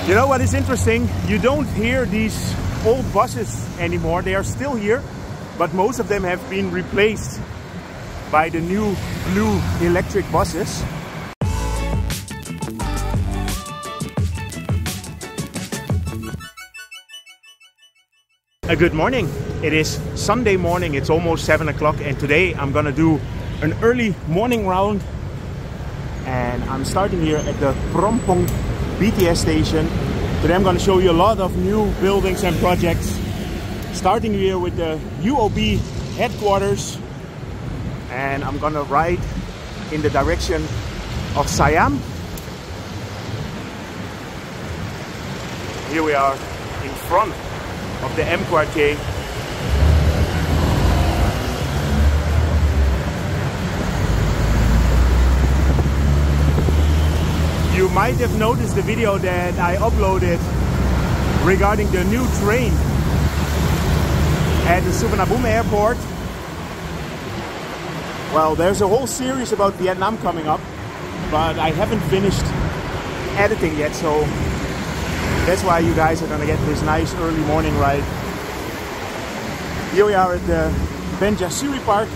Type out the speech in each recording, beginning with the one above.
You know what is interesting? You don't hear these old buses anymore. They are still here, but most of them have been replaced by the new blue electric buses. Good morning. It is Sunday morning. It's almost 7 o'clock, and today I'm gonna do an early morning round. And I'm starting here at the Phrom Phong BTS Station. Today I'm going to show you a lot of new buildings and projects. Starting here with the UOB headquarters. And I'm going to ride in the direction of Siam. Here we are in front of the M Quartier. You might have noticed the video that I uploaded regarding the new train at the Suvarnabhumi airport. Well, there's a whole series about Vietnam coming up, but I haven't finished editing yet, so that's why you guys are gonna get this nice early morning ride. Here we are at the Benjasuri Park.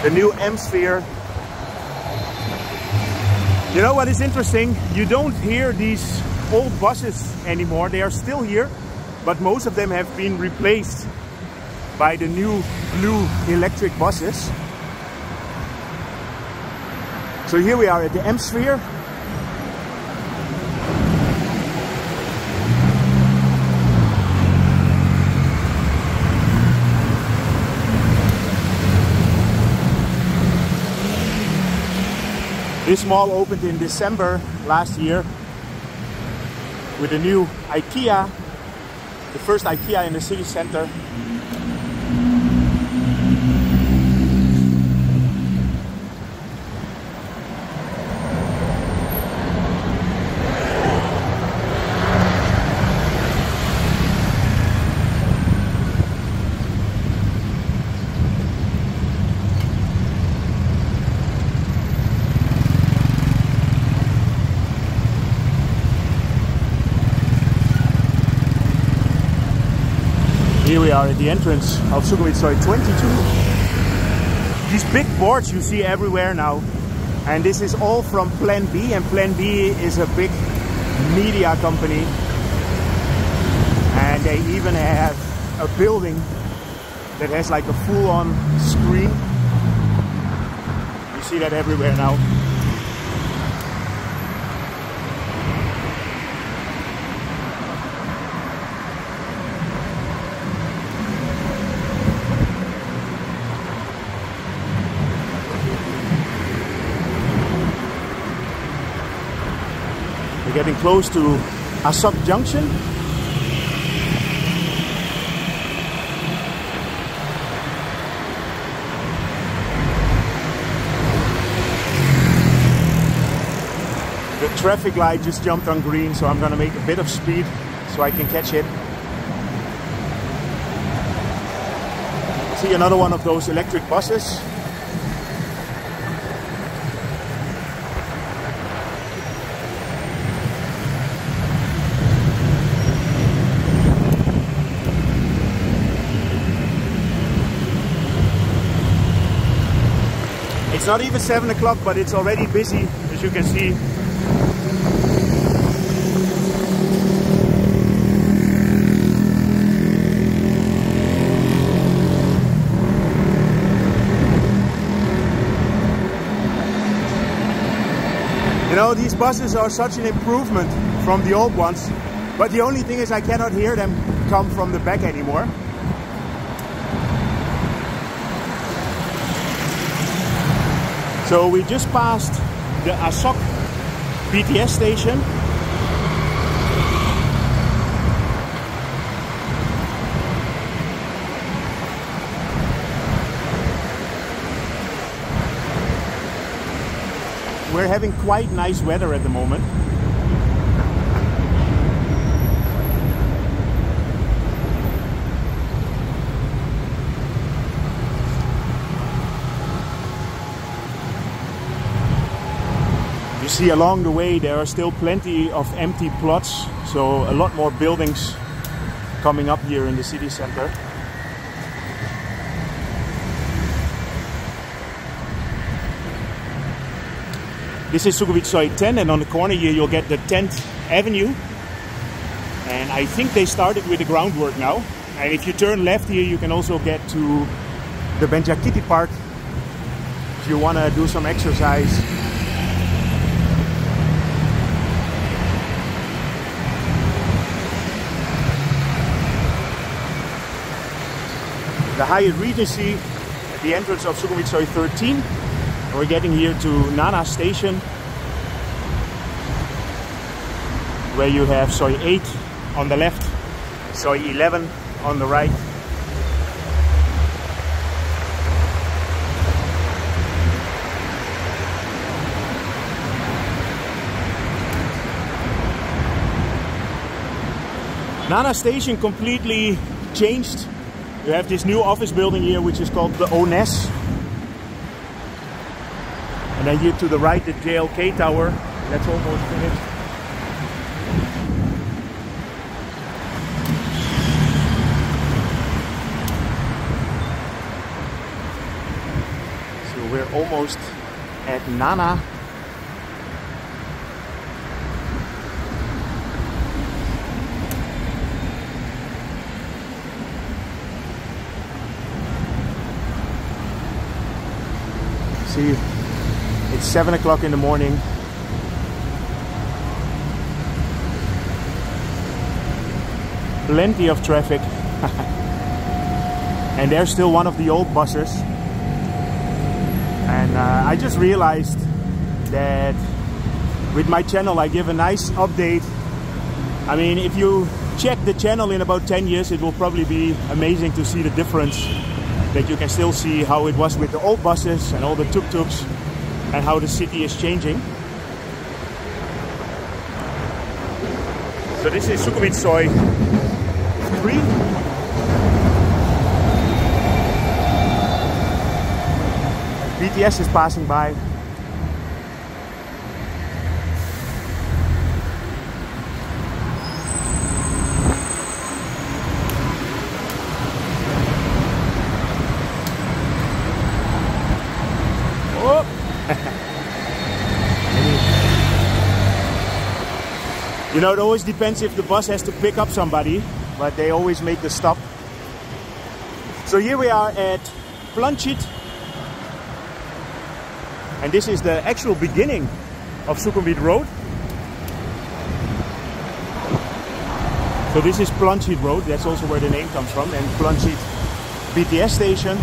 The new M-Sphere. You know what is interesting? You don't hear these old buses anymore. They are still here, but most of them have been replaced by the new blue electric buses. So here we are at the M-Sphere. This mall opened in December last year with a new IKEA, the first IKEA in the city center. Here we are at the entrance of Sukhumvit Road 22. These big boards you see everywhere now. And this is all from Plan B, and Plan B is a big media company. And they even have a building that has like a full-on screen. You see that everywhere now. Getting close to Asok Junction. The traffic light just jumped on green, so I'm gonna make a bit of speed so I can catch it. See another one of those electric buses. It's not even 7 o'clock, but it's already busy, as you can see. You know, these buses are such an improvement from the old ones, but the only thing is I cannot hear them come from the back anymore. So we just passed the Asok BTS Station. We're having quite nice weather at the moment. You see along the way there are still plenty of empty plots, so a lot more buildings coming up here in the city center. This is Sukhumvit Soi 10, and on the corner here you'll get the 10th Avenue. And I think they started with the groundwork now. And if you turn left here, you can also get to the Benjakiti Park if you want to do some exercise. The Hyatt Regency at the entrance of Sukhumvit Soi 13. We're getting here to Nana Station, where you have Soi 8 on the left, Soi 11 on the right. Nana Station completely changed. You have this new office building here, which is called the ONES. And then here to the right, the JLK Tower. That's almost finished. So we're almost at Nana. See, it's 7 o'clock in the morning. Plenty of traffic. And there's still one of the old buses. And I just realized that with my channel I give a nice update. I mean, if you check the channel in about 10 years, it will probably be amazing to see the difference. That you can still see how it was with the old buses and all the tuk-tuks, and how the city is changing. So this is Sukhumvit Soi 3. BTS is passing by. You know, it always depends if the bus has to pick up somebody, but they always make the stop. So here we are at Ploen, and this is the actual beginning of Sukhumvit Road. So this is Ploen Road, that's also where the name comes from, and Ploen BTS Station.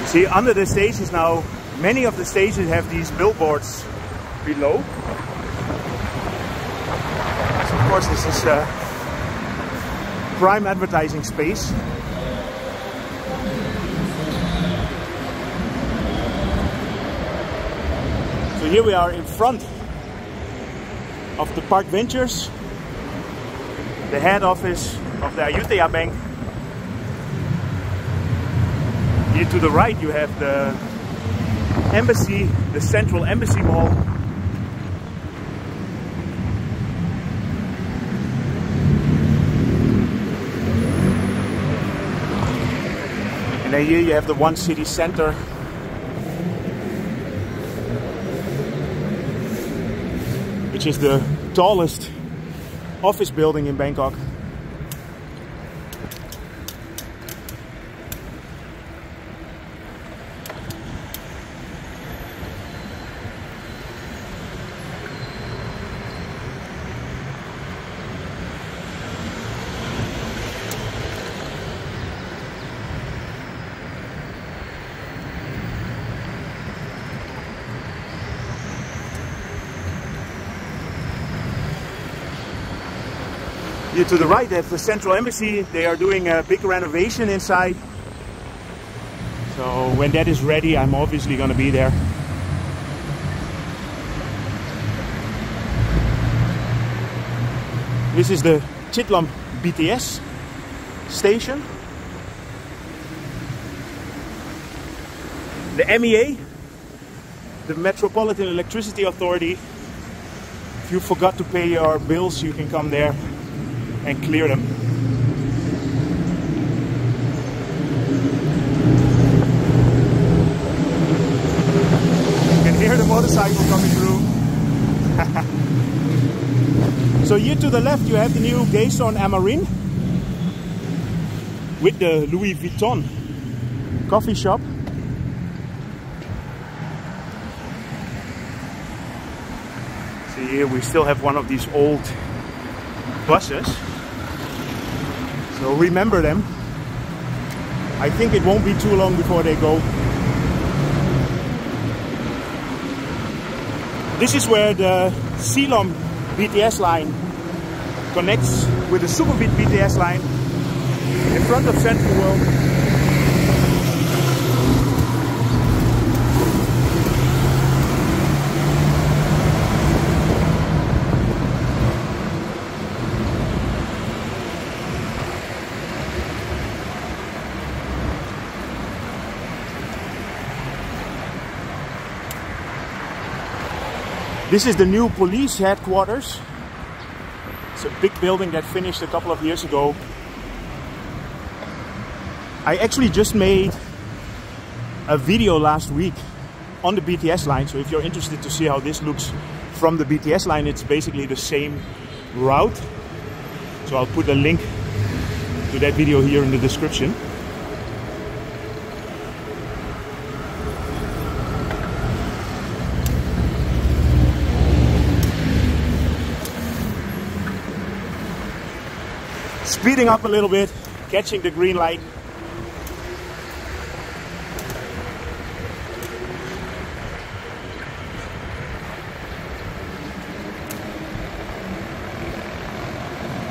See, under the stations now, many of the stations have these billboards below. So of course this is prime advertising space. So here we are in front of the Park Ventures, the head office of the Ayutthaya Bank. Here to the right you have the embassy, the Central Embassy Mall. And then here you have the One City Center. Which is the tallest office building in Bangkok. Here to the right, that's the Central Embassy. They are doing a big renovation inside. So when that is ready, I'm obviously going to be there. This is the Chit Lom BTS Station. The MEA, the Metropolitan Electricity Authority. If you forgot to pay your bills, you can come there and clear them. You can hear the motorcycle coming through. So here to the left you have the new Gaysorn Village with the Louis Vuitton coffee shop. See here we still have one of these old buses. So remember them. I think it won't be too long before they go. This is where the Siam BTS Line connects with the Sukhumvit BTS Line in front of Central World. This is the new police headquarters. It's a big building that finished a couple of years ago. I actually just made a video last week on the BTS line, so if you're interested to see how this looks from the BTS line, it's basically the same route. So I'll put a link to that video here in the description. Speeding up a little bit, catching the green light.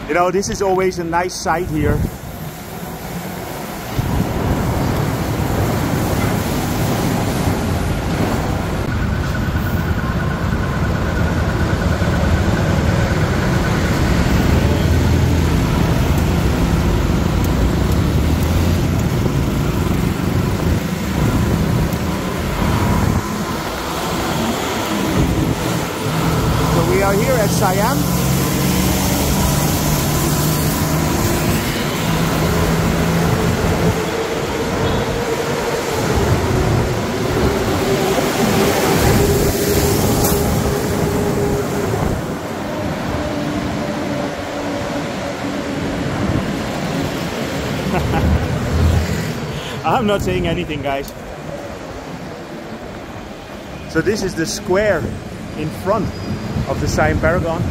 You know, this is always a nice sight here. We are here at Siam. I'm not saying anything, guys. So this is the square in front of the Siam Paragon.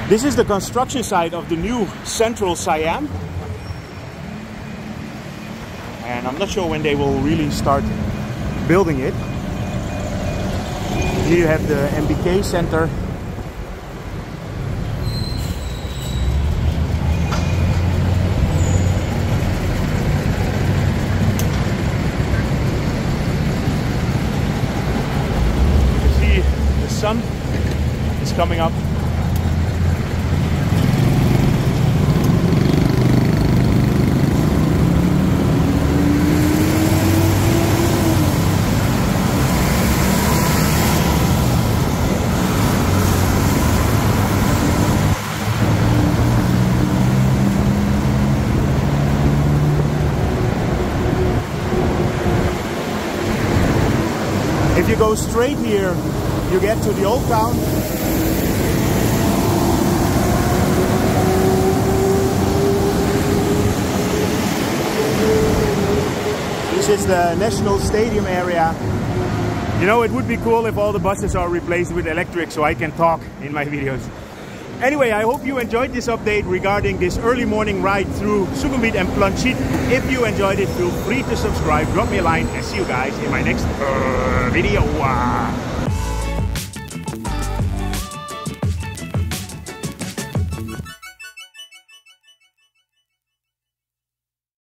This is the construction site of the new Central Siam. And I'm not sure when they will really start building it. Here you have the MBK Centre. You see the sun is coming up. If you go straight here, you get to the old town. which is the National Stadium area. You know, it would be cool if all the buses are replaced with electric so I can talk in my videos. Anyway, I hope you enjoyed this update regarding this early morning ride through Sukhumvit and Ploen. If you enjoyed it, feel free to subscribe, drop me a line, and see you guys in my next video.